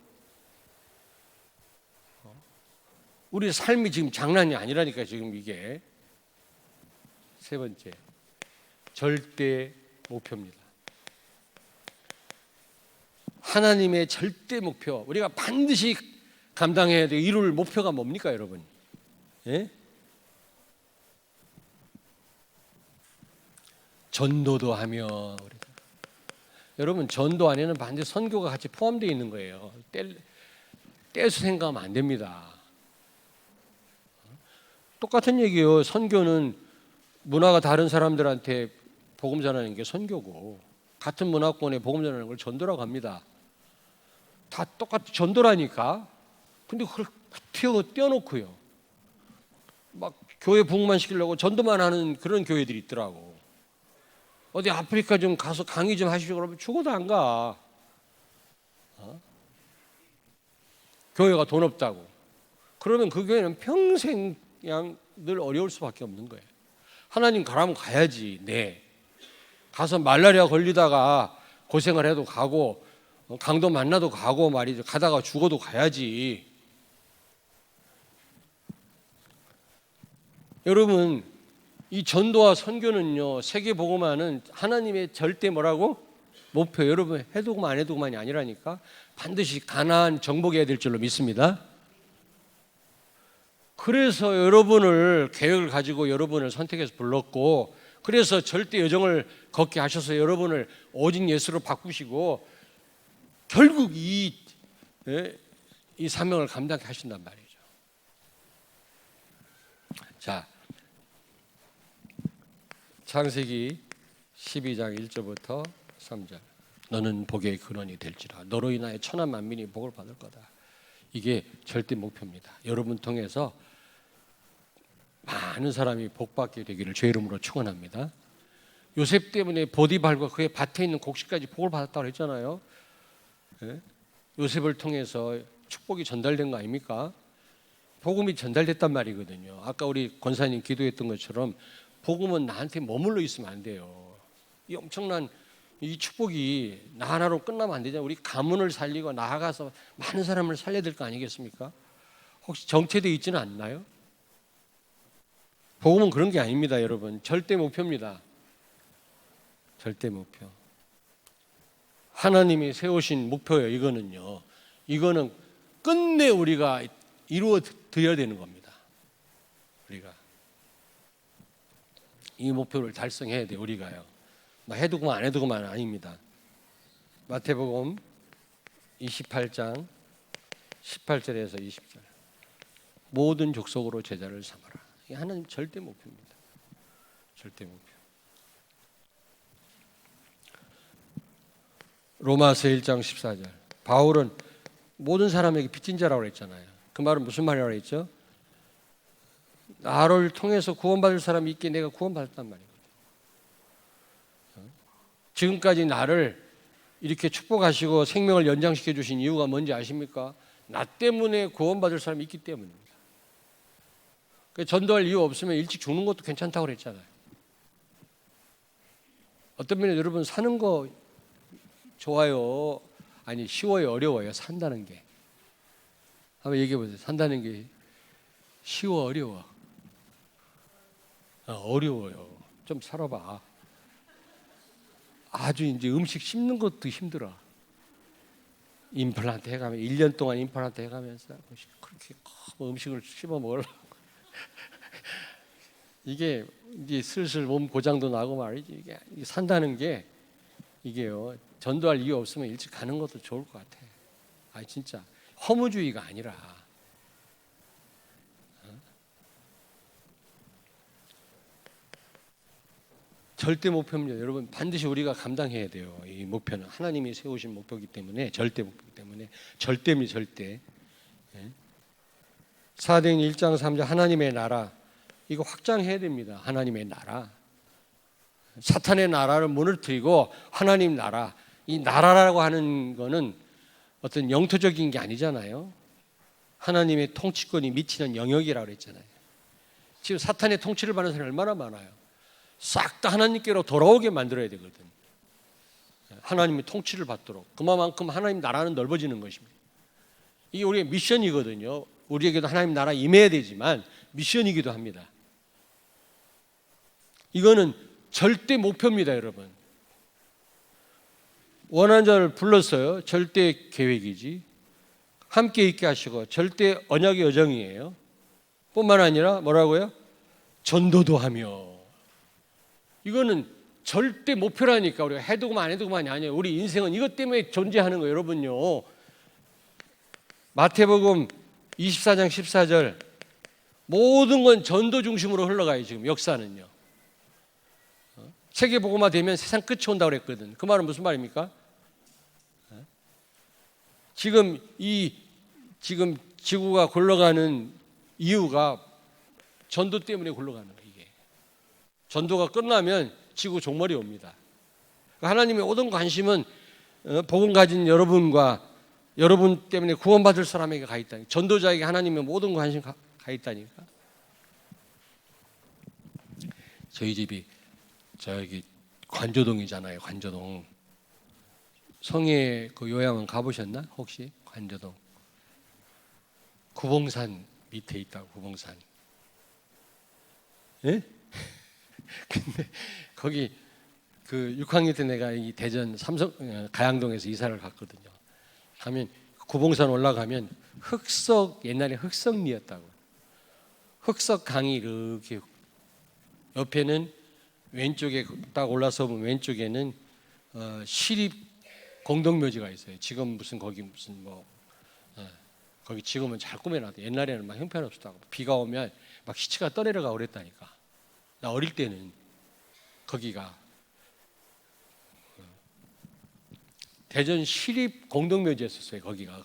A: 우리 삶이 지금 장난이 아니라니까. 지금 이게 세 번째 절대 목표입니다. 하나님의 절대 목표, 우리가 반드시 감당해야 될 이룰 목표가 뭡니까 여러분? 예? 전도도 하며 우리가. 여러분 전도 안에는 반드시 선교가 같이 포함되어 있는 거예요. 떼서 생각하면 안 됩니다. 똑같은 얘기예요. 선교는 문화가 다른 사람들한테 복음 전하는 게 선교고, 같은 문화권에 복음 전하는 걸 전도라고 합니다. 다 똑같이 전도라니까. 근데 그걸 떼어놓고요. 막 교회 부흥만 시키려고 전도만 하는 그런 교회들이 있더라고. 어디 아프리카 좀 가서 강의 좀 하시죠. 그러면 죽어도 안 가. 교회가 돈 없다고. 그러면 그 교회는 평생 그냥 늘 어려울 수밖에 없는 거예요. 하나님 가라면 가야지. 네. 가서 말라리아 걸리다가 고생을 해도 가고, 강도 만나도 가고 말이죠. 가다가 죽어도 가야지. 여러분, 이 전도와 선교는요, 세계복음화는 하나님의 절대 뭐라고? 목표. 여러분 해도만 안 해도만이 아니라니까. 반드시 가나안 정복해야 될 줄로 믿습니다. 그래서 여러분을 계획을 가지고 여러분을 선택해서 불렀고, 그래서 절대 여정을 걷게 하셔서 여러분을 오직 예수로 바꾸시고 결국 이 사명을 감당하게 하신단 말이죠. 자, 창세기 12장 1절부터 3절. 너는 복의 근원이 될지라. 너로 인하여 천하 만민이 복을 받을 거다. 이게 절대 목표입니다. 여러분 통해서 많은 사람이 복받게 되기를 주의 이름으로 축원합니다. 요셉 때문에 보디발과 그의 밭에 있는 곡식까지 복을 받았다고 했잖아요. 요셉을 통해서 축복이 전달된 거 아닙니까? 복음이 전달됐단 말이거든요. 아까 우리 권사님 기도했던 것처럼 복음은 나한테 머물러 있으면 안 돼요. 이 엄청난 이 축복이 나 하나로 끝나면 안 되잖아요. 우리 가문을 살리고 나아가서 많은 사람을 살려야 될 거 아니겠습니까? 혹시 정체되어 있지는 않나요? 복음은 그런 게 아닙니다, 여러분. 절대 목표입니다. 절대 목표. 하나님이 세우신 목표예요. 이거는요. 이거는 끝내 우리가 이루어 드려야 되는 겁니다. 우리가 이 목표를 달성해야 돼. 우리가요. 해두고만 안 해두고만 아닙니다. 마태복음 28장 18절에서 20절. 모든 족속으로 제자를 삼아라. 이게 하나님 절대 목표입니다. 절대 목표. 로마서 1장 14절. 바울은 모든 사람에게 빚진 자라고 그랬잖아요. 그 말은 무슨 말이라고 했죠? 나를 통해서 구원받을 사람이 있기에 내가 구원받았단 말이거든요. 지금까지 나를 이렇게 축복하시고 생명을 연장시켜 주신 이유가 뭔지 아십니까? 나 때문에 구원받을 사람이 있기 때문입니다. 전도할 이유 없으면 일찍 죽는 것도 괜찮다고 그랬잖아요. 어떤 면에 여러분 사는 거 좋아요? 아니 쉬워요? 어려워요? 산다는 게. 한번 얘기해 보세요. 산다는 게 쉬워, 어려워? 어려워요. 좀 살아봐. 아주 이제 음식 씹는 것도 힘들어. 임플란트 해가면 1년 동안 임플란트 해가면서 그렇게 음식을 씹어 먹으려고 이게 이제 슬슬 몸 고장도 나고 말이지. 이게 산다는 게 이게요. 전도할 이유 없으면 일찍 가는 것도 좋을 것 같아. 아 진짜 허무주의가 아니라 절대 목표입니다. 여러분 반드시 우리가 감당해야 돼요. 이 목표는 하나님이 세우신 목표이기 때문에 절대 목표이기 때문에 절대입니다. 절대. 사도행 1장 3절 하나님의 나라 이거 확장해야 됩니다. 하나님의 나라. 사탄의 나라를 무너뜨리고 하나님 나라. 이 나라라고 하는 거는 어떤 영토적인 게 아니잖아요. 하나님의 통치권이 미치는 영역이라고 그랬잖아요. 지금 사탄의 통치를 받는 사람이 얼마나 많아요. 싹 다 하나님께로 돌아오게 만들어야 되거든. 하나님의 통치를 받도록. 그만큼 하나님 나라는 넓어지는 것입니다. 이게 우리의 미션이거든요. 우리에게도 하나님 나라 임해야 되지만 미션이기도 합니다. 이거는 절대 목표입니다, 여러분. 원하는 자를 불렀어요. 절대 계획이지. 함께 있게 하시고 절대 언약의 여정이에요. 뿐만 아니라 뭐라고요? 전도도 하며. 이거는 절대 목표라니까. 우리가 해두고만 안 해두고만이 아니에요. 우리 인생은 이것 때문에 존재하는 거예요, 여러분요. 마태복음 24장 14절 모든 건 전도 중심으로 흘러가요. 지금 역사는요. 세계복음화 되면 세상 끝이 온다고 그랬거든. 그 말은 무슨 말입니까? 지금 지구가 굴러가는 이유가 전도 때문에 굴러가는 거예요. 이게 전도가 끝나면 지구 종말이 옵니다. 하나님의 모든 관심은 복음 가진 여러분과 여러분 때문에 구원받을 사람에게 가 있다니. 전도자에게 하나님의 모든 관심 가 있다니까. 저희 집이 저기 관조동이잖아요. 관조동. 성에 그 요양원 가보셨나? 혹시 관조동. 구봉산 밑에 있다고. 구봉산. 예? 근데 거기 그 6학년 때 내가 이 대전 삼성 가양동에서 이사를 갔거든요. 가면 구봉산 올라가면 옛날에 흑석리였다고. 흑석 강이 이렇게 옆에는 왼쪽에 딱 올라서 보면 왼쪽에는 시립 공동묘지가 있어요. 지금 무슨 거기 무슨 거기 지금은 잘 꾸며놨대. 옛날에는 막 형편없었다고. 비가 오면 막 시체가 떠내려가고 그랬다니까. 나 어릴 때는 거기가 대전 시립 공동묘지였었어요. 거기가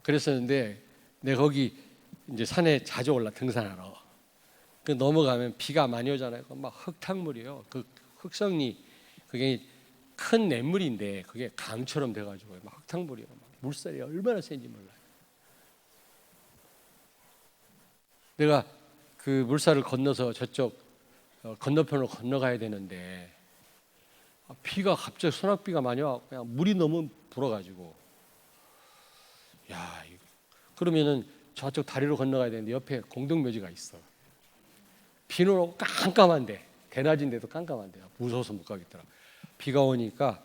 A: 그랬었는데 내가 거기 이제 산에 자주 등산하러. 그 넘어가면 비가 많이 오잖아요. 막 흙탕물이요. 그 흑석리 그게 큰 냇물인데 그게 강처럼 돼가지고 막 흙탕물이요. 막 물살이 얼마나 센지 몰라요. 내가 그 물살을 건너서 저쪽 건너편으로 건너가야 되는데 비가 갑자기 소낙비가 많이 와 그냥 물이 너무 불어가지고 야 그러면은 저쪽 다리로 건너가야 되는데 옆에 공동묘지가 있어. 비는 오고 깜깜한데 대낮인데도 깜깜한데 무서워서 못 가겠더라. 비가 오니까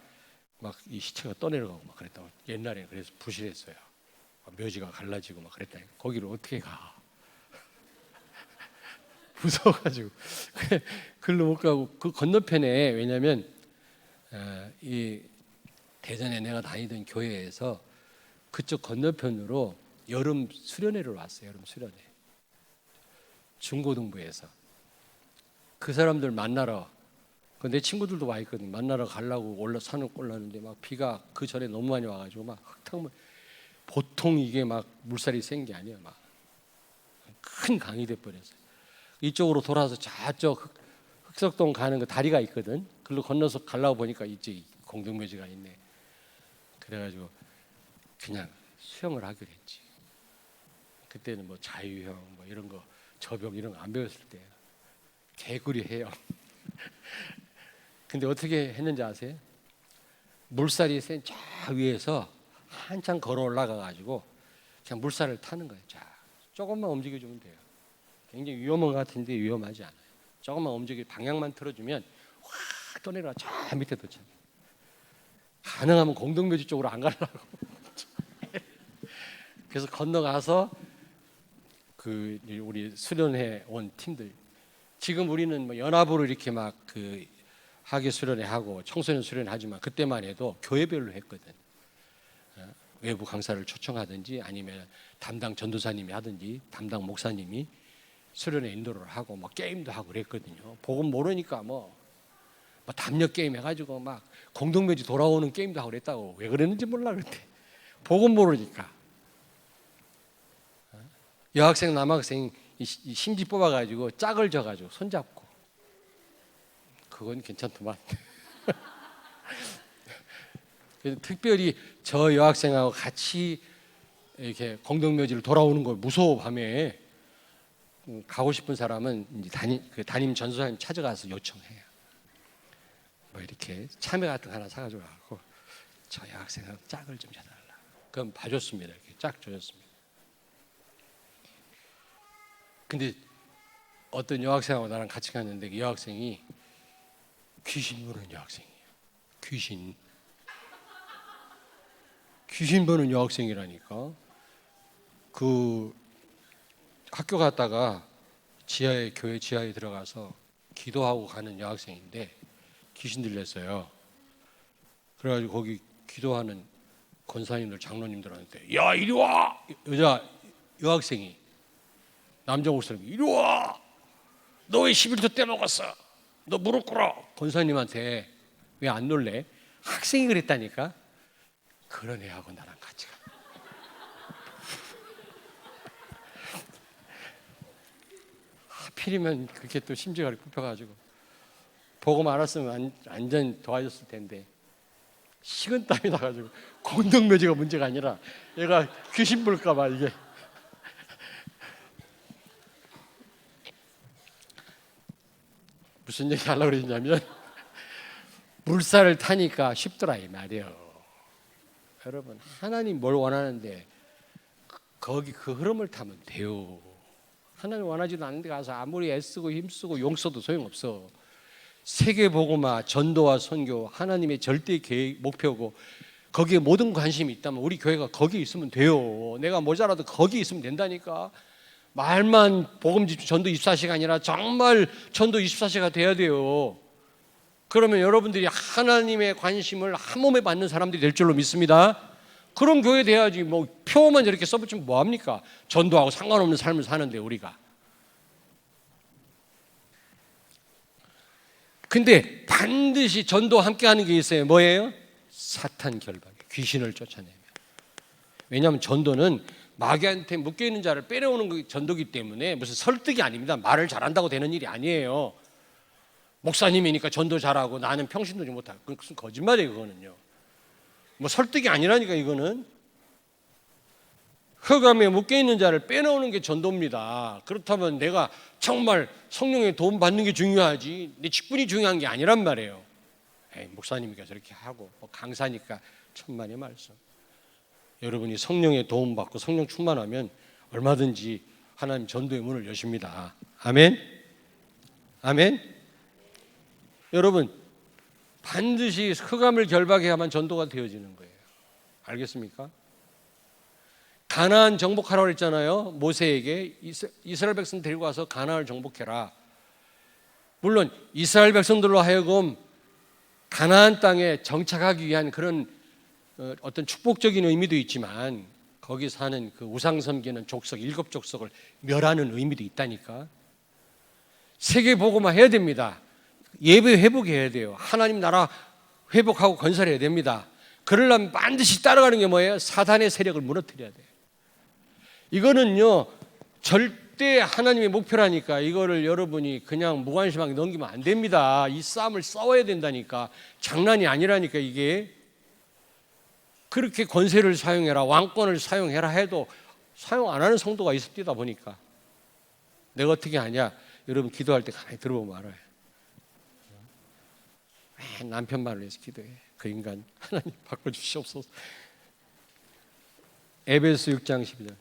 A: 막 이 시체가 떠내려가고 막 그랬다고. 옛날에 그래서 부실했어요. 묘지가 갈라지고 막 그랬다니까. 거기를 어떻게 가? 무서워가지고 글로 못 가고 그 건너편에 왜냐면 이 대전에 내가 다니던 교회에서 그쪽 건너편으로 여름 수련회를 왔어요. 여름 수련회. 중고등부에서 그 사람들 만나러 내 친구들도 와 있거든. 만나러 가려고 산을 올랐는데 막 비가 그 전에 너무 많이 와가지고 막 흙탕물. 보통 이게 막 물살이 센 게 아니야. 막 큰 강이 돼 버렸어요. 이쪽으로 돌아서 저쪽 흑석동 가는 그 다리가 있거든. 글로 건너서 가려고 보니까 이제 공동묘지가 있네. 그래가지고 그냥 수영을 하기로 했지. 그때는 뭐 자유형 뭐 이런 거 접영 이런 거 안 배웠을 때 개구리 해요. 근데 어떻게 했는지 아세요? 물살이 센 저 위에서 한참 걸어 올라가 가지고 그냥 물살을 타는 거예요. 자, 조금만 움직여주면 돼요. 굉장히 위험한 것 같은데 위험하지 않아요. 조금만 움직여 방향만 틀어주면 확 떠내려가 저 밑에 도착해요. 가능하면 공동묘지 쪽으로 안 가려고. 그래서 건너가서 그 우리 수련회 온 팀들, 지금 우리는 뭐 연합으로 이렇게 막 그 하계 수련회 하고 청소년 수련회 하지만 그때만 해도 교회별로 했거든. 외부 강사를 초청하든지 아니면 담당 전도사님이 하든지 담당 목사님이 수련회 인도를 하고 뭐 게임도 하고 그랬거든요. 복음 모르니까 뭐 담력 게임 해가지고 막 공동묘지 돌아오는 게임도 하고 그랬다고. 왜 그랬는지 몰라 그때. 복음 모르니까. 여학생 남학생 심지 뽑아가지고 짝을 져가지고 손잡고. 그건 괜찮더만. 특별히 저 여학생하고 같이 이렇게 공동묘지를 돌아오는 걸 무서워. 밤에 가고 싶은 사람은 이제 담임 전도사님 찾아가서 요청해요. 뭐 이렇게 참외 같은 거 하나 사가지고 가고 저 여학생하고 짝을 좀 줘달라. 그럼 봐줬습니다. 이렇게 짝 줘줬습니다. 근데 어떤 여학생하고 나랑 같이 갔는데 그 여학생이 귀신 보는 여학생이에요. 귀신 보는 여학생이라니까. 그 학교 갔다가 교회 지하에 들어가서 기도하고 가는 여학생인데 귀신 들렸어요. 그래가지고 거기 기도하는 권사님들 장로님들한테 야 이리 와. 여학생이 남자 목사님 이리 와. 너 왜 11조 떼먹었어? 너 무릎 꿇어. 권사님한테 왜 안 놀래? 학생이 그랬다니까. 그런 애하고 나랑 같이 가. 하필이면 그렇게 또 심지가 굽혀가지고 보고 말았으면 완전 도와줬을 텐데 식은땀이 나가지고 공동묘지가 문제가 아니라 얘가 귀신 볼까봐 이게. 무슨 얘기 하려고 그랬냐면 물살을 타니까 쉽더라 이 말이에요. 여러분 하나님 뭘 원하는데 거기 그 흐름을 타면 돼요. 하나님 원하지도 않는데 가서 아무리 애쓰고 힘쓰고 용서도 소용없어. 세계복음화, 전도와 선교 하나님의 절대 계획, 목표고 거기에 모든 관심이 있다면 우리 교회가 거기에 있으면 돼요. 내가 모자라도 거기에 있으면 된다니까. 말만 복음 전도 24시간이라 정말 전도 24시가 돼야 돼요. 그러면 여러분들이 하나님의 관심을 한 몸에 받는 사람들이 될 줄로 믿습니다. 그런 교회 돼야지. 뭐 표만 이렇게 써붙이면 뭐합니까? 전도하고 상관없는 삶을 사는데 우리가. 근데 반드시 전도와 함께 하는 게 있어요. 뭐예요? 사탄 결박, 귀신을 쫓아내면. 왜냐하면 전도는 마귀한테 묶여있는 자를 빼내오는 게 전도기 때문에 무슨 설득이 아닙니다. 말을 잘한다고 되는 일이 아니에요. 목사님이니까 전도 잘하고 나는 평신도지 못하고 그건 무슨 거짓말이에요. 그거는요. 뭐 설득이 아니라니까. 이거는 흑암에 묶여있는 자를 빼놓는 게 전도입니다. 그렇다면 내가 정말 성령의 도움 받는 게 중요하지 내 직분이 중요한 게 아니란 말이에요. 목사님이니까 저렇게 하고 뭐 강사니까 천만의 말씀. 여러분이 성령의 도움 받고 성령 충만하면 얼마든지 하나님 전도의 문을 여십니다. 아멘. 아멘. 여러분 반드시 흑암을 결박해야만 전도가 되어지는 거예요. 알겠습니까? 가나안 정복하라고 했잖아요. 모세에게 이스라엘 백성 데리고 와서 가나안을 정복해라. 물론 이스라엘 백성들로 하여금 가나안 땅에 정착하기 위한 그런 어떤 축복적인 의미도 있지만 거기 사는 그 우상 섬기는 족속 7족속을 멸하는 의미도 있다니까. 세계 복음화 해야 됩니다. 예배 회복해야 돼요. 하나님 나라 회복하고 건설해야 됩니다. 그러려면 반드시 따라가는 게 뭐예요? 사단의 세력을 무너뜨려야 돼요. 이거는요 절대 하나님의 목표라니까. 이거를 여러분이 그냥 무관심하게 넘기면 안 됩니다. 이 싸움을 싸워야 된다니까. 장난이 아니라니까. 이게 그렇게 권세를 사용해라, 왕권을 사용해라 해도 사용 안 하는 성도가 있습니다. 보니까 내가 어떻게 하냐. 여러분 기도할 때 가만히 들어보면 알아요. 남편 말을 위해서 기도해. 그 인간 하나님 바꿔주시옵소서. 에베소 6장 12절.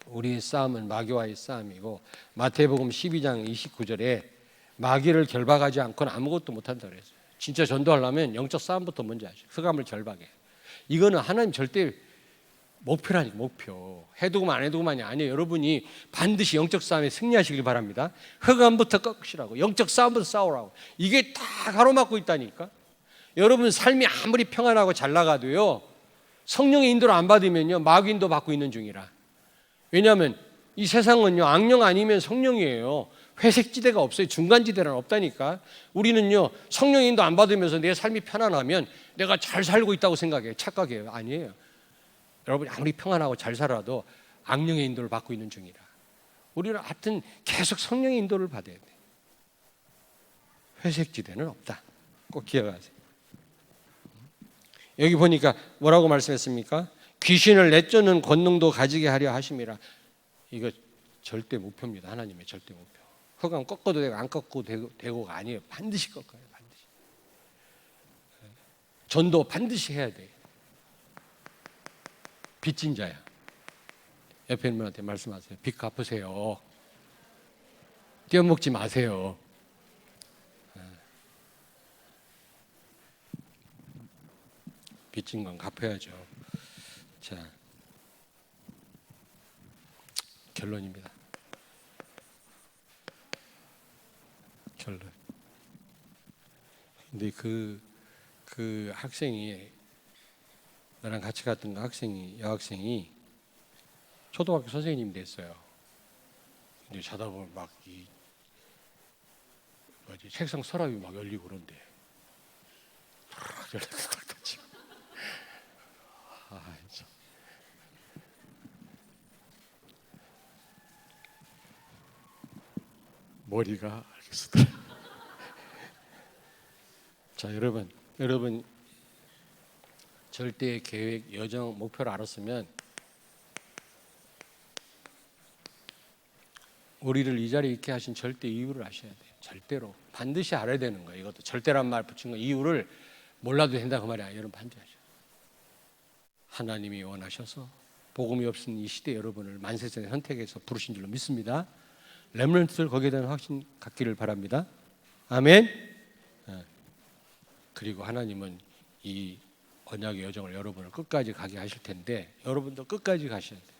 A: 우리의 싸움은 마귀와의 싸움이고 마태복음 12장 29절에 마귀를 결박하지 않고는 아무것도 못한다 그랬어요. 진짜 전도하려면 영적 싸움부터 먼저 하죠. 흑암을 결박해. 이거는 하나님 절대 목표라니까, 목표. 해두고만 안 해두고만이 아니에요. 여러분이 반드시 영적 싸움에 승리하시길 바랍니다. 흑암부터 꺾으시라고, 영적 싸움부터 싸우라고. 이게 다 가로막고 있다니까. 여러분 삶이 아무리 평안하고 잘 나가도요, 성령의 인도를 안 받으면요, 마귀 인도 받고 있는 중이라. 왜냐하면 이 세상은요, 악령 아니면 성령이에요. 회색지대가 없어요. 중간지대는 없다니까. 우리는요, 성령의 인도 안 받으면서 내 삶이 편안하면 내가 잘 살고 있다고 생각해요. 착각해요. 아니에요. 여러분이 아무리 평안하고 잘 살아도 악령의 인도를 받고 있는 중이라. 우리는 하여튼 계속 성령의 인도를 받아야 돼. 회색지대는 없다. 꼭 기억하세요. 여기 보니까 뭐라고 말씀했습니까? 귀신을 내쫓는 권능도 가지게 하려 하심이라. 이거 절대 목표입니다. 하나님의 절대 목표. 흑암 꺾어도 되고 안 꺾어도 되고가 아니에요. 반드시 꺾어요. 반드시. 전도 반드시 해야 돼요. 빚진 자야. 옆에 있는 분한테 말씀하세요. 빚 갚으세요. 떼어먹지 마세요. 빚진 건 갚아야죠. 자, 결론입니다. 결론. 근데 그 학생이, 나랑 같이 갔던 그 학생이, 여학생이 초등학교 선생님이 됐어요. 근데 자다 보면 막 책상 서랍이 막 열리고 그런데 머리가 알겠어. 자, 여러분 절대의 계획, 여정, 목표를 알았으면 우리를 이 자리에 있게 하신 절대 이유를 아셔야 돼요. 절대로 반드시 알아야 되는 거예요. 이것도 절대란 말 붙인 거, 이유를 몰라도 된다 그 말이 아니에요. 여러분 반드시 아셔요. 하나님이 원하셔서 복음이 없는 이 시대 여러분을 만세전에 선택해서 부르신 줄로 믿습니다. 렘넌트들 거기에 대한 확신 갖기를 바랍니다. 아멘. 그리고 하나님은 이 언약의 여정을 여러분을 끝까지 가게 하실 텐데 여러분도 끝까지 가셔야 돼요.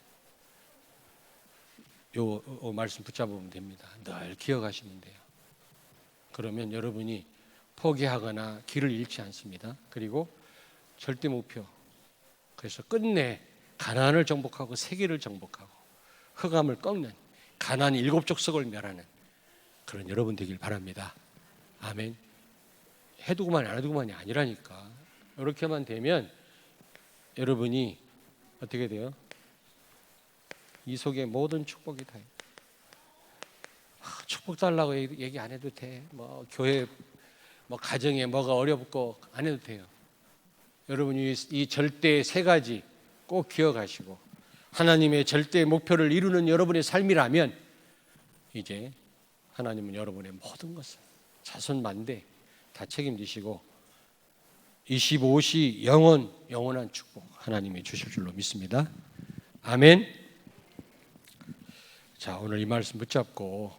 A: 요 말씀 붙잡으면 됩니다. 늘 기억하시면 돼요. 그러면 여러분이 포기하거나 길을 잃지 않습니다. 그리고 절대 목표, 그래서 끝내 가나안을 정복하고 세계를 정복하고 흑암을 꺾는 가나안 7족속을 멸하는 그런 여러분 되길 바랍니다. 아멘. 해두고만 안 해두고만이 아니라니까. 이렇게만 되면 여러분이 어떻게 돼요? 이 속에 모든 축복이 다 있다. 축복 달라고 얘기 안 해도 돼. 뭐 교회, 뭐 가정에 뭐가 어렵고 안 해도 돼요. 여러분이 이 절대 세 가지 꼭 기억하시고 하나님의 절대 목표를 이루는 여러분의 삶이라면 이제 하나님은 여러분의 모든 것을 자손만대 다 책임지시고 25시 영원한 축복 하나님이 주실 줄로 믿습니다. 아멘. 자, 오늘 이 말씀 붙잡고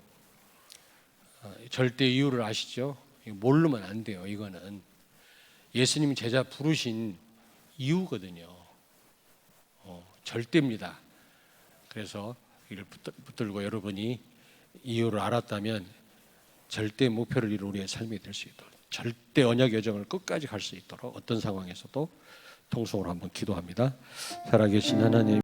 A: 절대 이유를 아시죠? 모르면 안 돼요. 이거는 예수님이 제자 부르신 이유거든요. 절대입니다. 그래서 이를 붙들고 여러분이 이유를 알았다면 절대 목표를 이룬 우리의 삶이 될 수 있도록, 절대 언약 여정을 끝까지 갈 수 있도록 어떤 상황에서도 통성으로 한번 기도합니다. 살아계신 하나님,